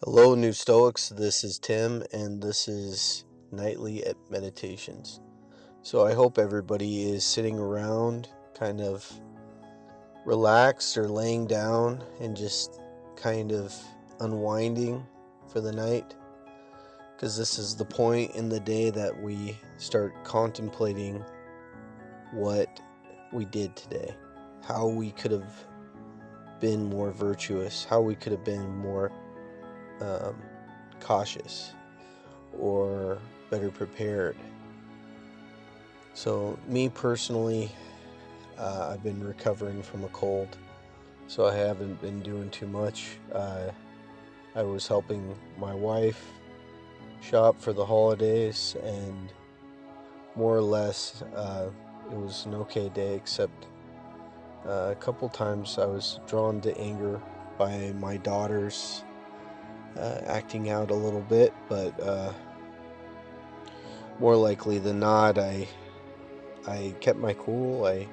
Hello, new Stoics. This is Tim, and this is Nightly at Meditations. So, I hope everybody is sitting around, kind of relaxed or laying down and just kind of unwinding for the night. Because this is the point in the day that we start contemplating what we did today, how we could have been more virtuous, how we could have been more um, cautious or better prepared. So, me personally, I've been recovering from a cold, so I haven't been doing too much. I was helping my wife shop for the holidays, and more or less, it was an okay day, except a couple times I was drawn to anger by my daughters acting out a little bit, but more likely than not, I kept my cool. I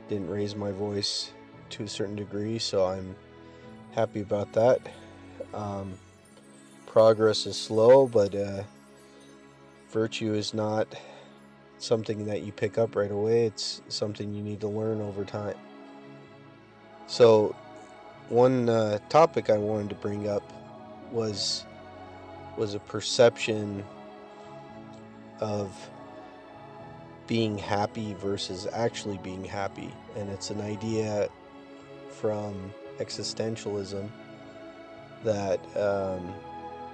didn't raise my voice to a certain degree, so I'm happy about that. Um, Progress is slow, but virtue is not something that you pick up right away. It's something you need to learn over time. So, one topic I wanted to bring up was a perception of being happy versus actually being happy, and it's an idea from existentialism that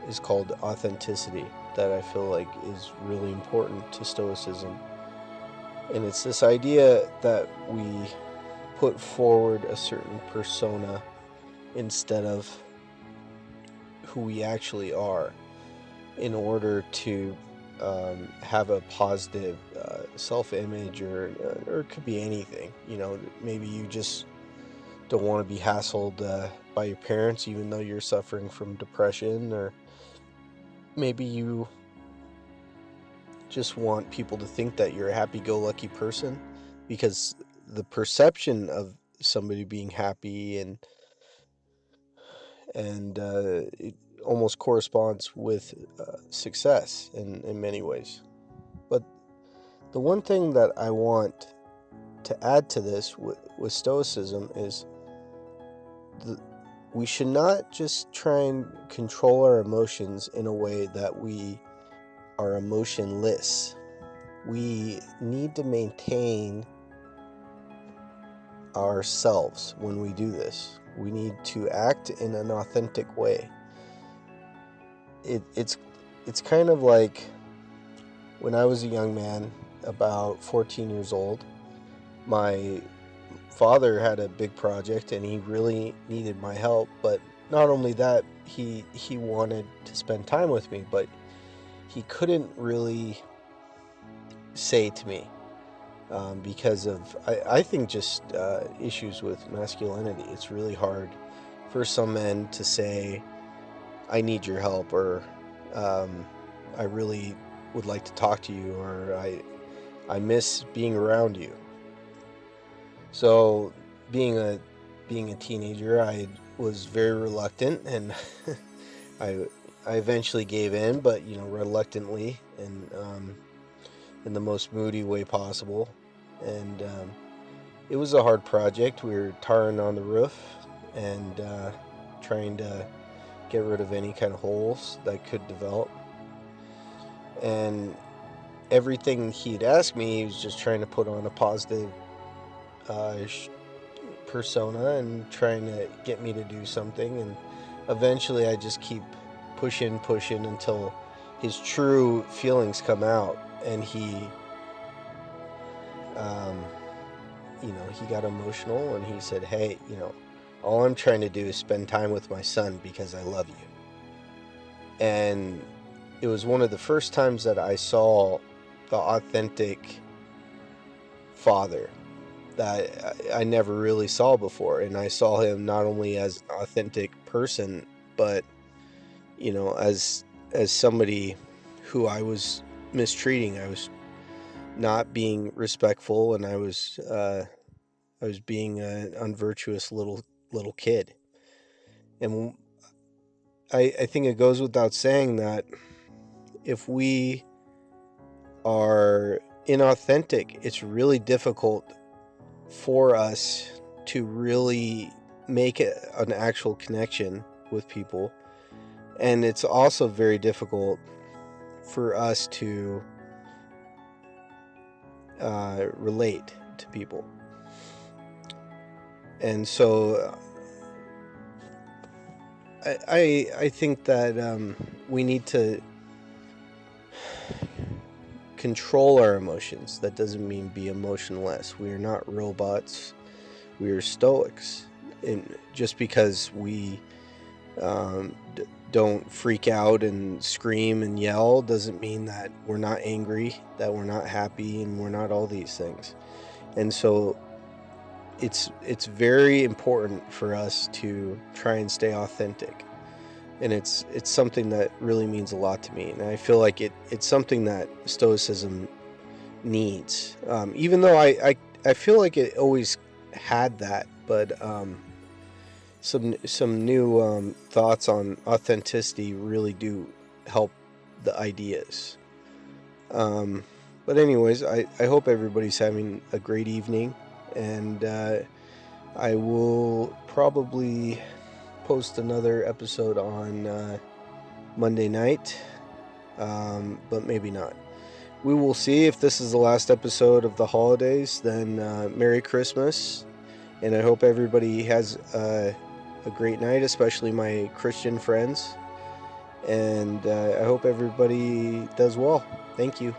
is called authenticity, that I feel like is really important to Stoicism. And it's this idea that we put forward a certain persona instead of who we actually are in order to have a positive self-image, or it could be anything. Maybe you just don't want to be hassled by your parents, even though you're suffering from depression, or maybe you just want people to think that you're a happy-go-lucky person, because the perception of somebody being happy and it almost corresponds with success in many ways. But the one thing that I want to add to this with Stoicism is the, we should not just try and control our emotions in a way that we are emotionless. We need to maintain ourselves when we do this. We need to act in an authentic way. It's kind of like when I was a young man, about 14 years old. My father had a big project and he really needed my help, but not only that, he wanted to spend time with me, but he couldn't really say to me, because of, I think, just issues with masculinity. It's really hard for some men to say, I need your help, or I really would like to talk to you, or I miss being around you. So, being a teenager, I was very reluctant, and I I eventually gave in, but reluctantly, and in the most moody way possible. And it was a hard project. We were tarring on the roof and trying to get rid of any kind of holes that could develop. And everything he'd ask me, he was just trying to put on a positive uh, persona and trying to get me to do something. And eventually I just keep pushing until his true feelings come out, and um, he got emotional and he said, hey, all I'm trying to do is spend time with my son because I love you. And it was one of the first times that I saw the authentic father that I never really saw before. And I saw him not only as an authentic person, but as somebody who I was mistreating. I was not being respectful, and I was being an unvirtuous little kid. And I think it goes without saying that if we are inauthentic, it's really difficult for us to really make an actual connection with people. And it's also very difficult for us to relate to people. And so I think that we need to control our emotions. That doesn't mean be emotionless. We are not robots. We are Stoics. And just because we don't freak out and scream and yell doesn't mean that we're not angry, that we're not happy, and we're not all these things. And so it's very important for us to try and stay authentic. And it's something that really means a lot to me. And I feel like it's something that Stoicism needs. Even though I feel like it always had that, but some new thoughts on authenticity really do help the ideas. But anyways, I hope everybody's having a great evening, and I will probably post another episode on Monday night, but maybe not. We will see. If this is the last episode of the holidays, then Merry Christmas, and I hope everybody has a great night, especially my Christian friends, and I hope everybody does well. Thank you.